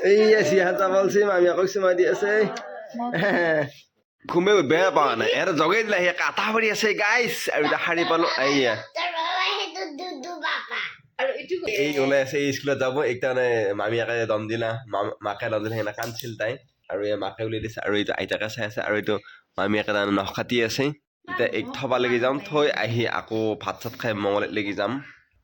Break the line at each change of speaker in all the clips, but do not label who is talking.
এই চিহাটা বলছি মামি আকৌ চুমাই দি আছে ঘুমে বেয়া পোৱা নাই এটা জগাই দিলা সি কাটা পৰি আছে গাইছ আৰু এটা শাৰী পালো এইয়া এই ওলাই আছে এই স্কুলত যাব একটা মানে মামীয়াকে দম দিলা মাকে দম দিলা সেনে কান্দছিল তাই আৰু এই মাকে উলিয়াই দিছে আৰু এইটো আইতাকে চাই আছে আৰু এইটো মামীয়াকে তাৰমানে নখ কাটি আছে এতিয়া এক থবা লাগি যাম থৈ আহি আকৌ ভাত চাত খাই মঙলত লাগি যাম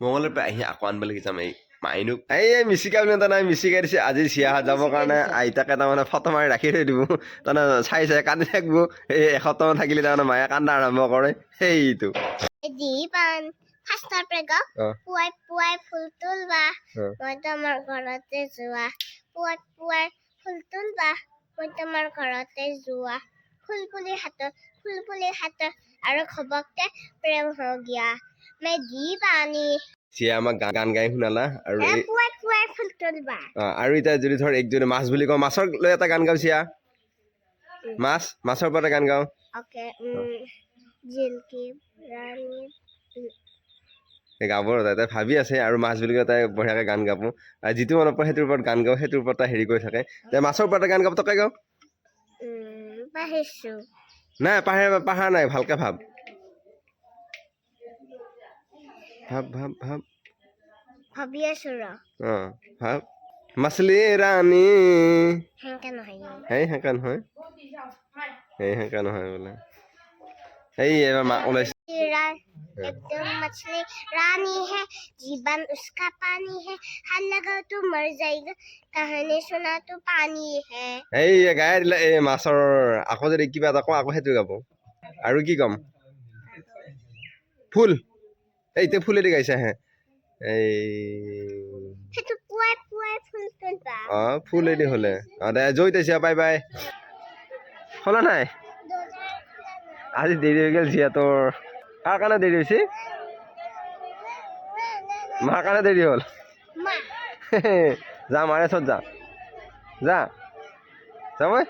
মঙলৰ পৰা আহি আকৌ আনব লাগি যাম এই মাইনুক এই মিচিকা বুলি এটা নাই মিচিকাই দিছে আজি চিয়াহাত যাবৰ কাৰণে আইতাকে তাৰমানে ফটো মাৰি ৰাখি থৈ দিব তাৰমানে চাই চাই কান্দি থাকিব এই এসপ্তাহমান থাকিলে তাৰমানে মায়ে কান্দা আৰম্ভ কৰে সেইটো
ফাৰ্ষ্টৰ পৰা গা পুৱাই পুৱাই ফুল তুলবা মই তোমাৰ ঘৰতে যোৱা পুৱাই পুৱাই ফুল তুলবা মই তোমাৰ ঘৰতে যোৱা ফুলপুলিৰ হাতত আৰু খবকতে প্ৰেম হৈ গিয়া মই দি পানী
চিয়া আমাক গান গাই শুনালা আৰু
পুৱাই পুৱাই ফুল তুলবা
আৰু এতিয়া যদি ধৰ একজনে মাছ বুলি কওঁ মাছৰ লৈ এটা গান গাও চিয়া মাছৰ পৰা গান গাও
ওকে জিলকি ৰাণী
গাব তাই ভাবি আছে আৰু মাছ বুলি কয় তাই বঢ়িয়াকে গান গাব আৰু যিটো মনত পৰে সেইটোৰ ওপৰত গান গাওঁ সেইটোৰ ওপৰত তাই হেৰি কৰি থাকে তাই মাছৰ ওপৰত গান গাব তকে গাওঁ নাই পাহাৰ নাই ভালকে ভাব
ভাবি আছো ৰ
ভাব মাছলি ৰাণী
সেনেকা নহয়
সেনেকা নহয় বোলে এই এবাৰ মা ওলাইছে
एकदम मछली रानी है जीवन उसका पानी है हर लगा तो मर जाएगा कहानी सुना तो पानी है
এই গাই দিলে এই মাছৰ আকৌ যদি কিবা এটা কওঁ আকৌ সেইটো গাব আৰু কি কম ফুল এইতে ফুলেদি গাইছে হে এই
সেইটো পুৱাই পুৱাই ফুল তুলবা
ফুলেদি হলে দে জয়তে বাই বাই শুনা নাই আজি দেৰি হৈ গ'ল জিয়া তোৰ কাৰ কাৰণে দেৰি হৈছে মাৰ কাৰণে দেৰি হ'ল যা মাৰে চত যা মই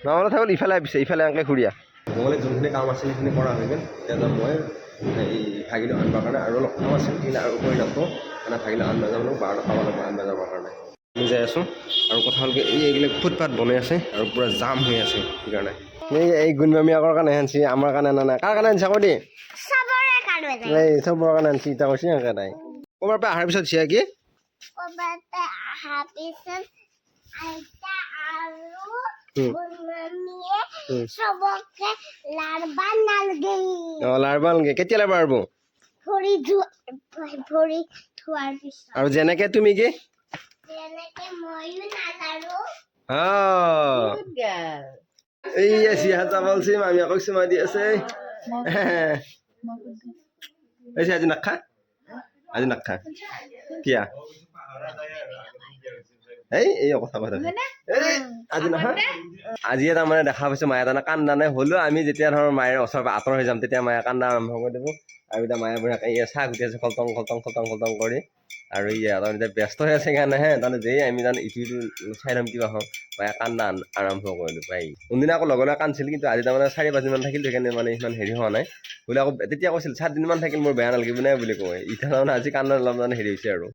মামলৈ থাকল ইফালে আহিছে ইফালে এনেকৈ ঘূৰি মঙলে যোনখিনি কাম আছিল সেইখিনি কৰা হৈ গ'ল এতিয়া মই এই ভাগিলোঁ আনিবৰ কাৰণে আৰু অলপ কাম আছিল সেইখিনি আৰু কৰি নাপাওঁ মানে ভাগিলোঁ আনিব যাব লাগিব 12টা খাব লাগিব আনিব যাবৰ কাৰণে আমি যাই আছোঁ আৰু কথা হ'ল কি এইবিলাক ফুটপাথ বনাই আছে আৰু পূৰা জাম হৈ আছে সেইকাৰণে এই গুণবামীয়াকৰ কাৰণে আনিছে আমাৰ কাৰণে নাই কাৰ কাৰণে আনিছে আকৌ দেই এই চবৰ কাৰণে আনিছে ইটা কৈছে এনেকৈ তাই ক'ৰবাৰ পৰা অহাৰ পিছত চিয়া কি লাৰবা নালগে কেতিয়া লাৰবা আৰব আৰু যেনেকে তুমি কি এই চিহাটা বলছি মামি আকৌ চুমাই দি আছে আজি নাখা কিয়া এই কথা আজি নহয় আজিয়ে তাৰমানে দেখা পাইছো মায়ে তাৰমানে কান্দা নাই হ'লেও আমি যেতিয়া ধৰ মায়েৰ ওচৰৰ পৰা আঁতৰ হৈ যাম তেতিয়া মায়ে কান্দা আৰম্ভ কৰি দিব আৰু এতিয়া মায়ে বঢ়িয়াকৈ চাহ গুটি আছে খলটং কৰি আৰু তাৰমানে এতিয়া ব্যস্ত হৈ আছে কাৰণেহে তাৰমানে যেই আমি তাৰমানে ইটো চাই ল'ম কিবা হওঁ মায়ে কান্দা আৰম্ভ কৰি দিব পাৰি কোনদিনা আকৌ লগে কান্দছিল কিন্তু আজি তাৰমানে 4-5 দিনমান থাকিল সেইকাৰণে মানে ইমান হেৰি হোৱা নাই বোলে আকৌ তেতিয়া কৈছিল 7 দিনমান থাকিল মোৰ বেয়া নালাগিব নাই বুলি কয় এতিয়া তাৰমানে আজি কান্দা অলপ মানে হেৰি হৈছে আৰু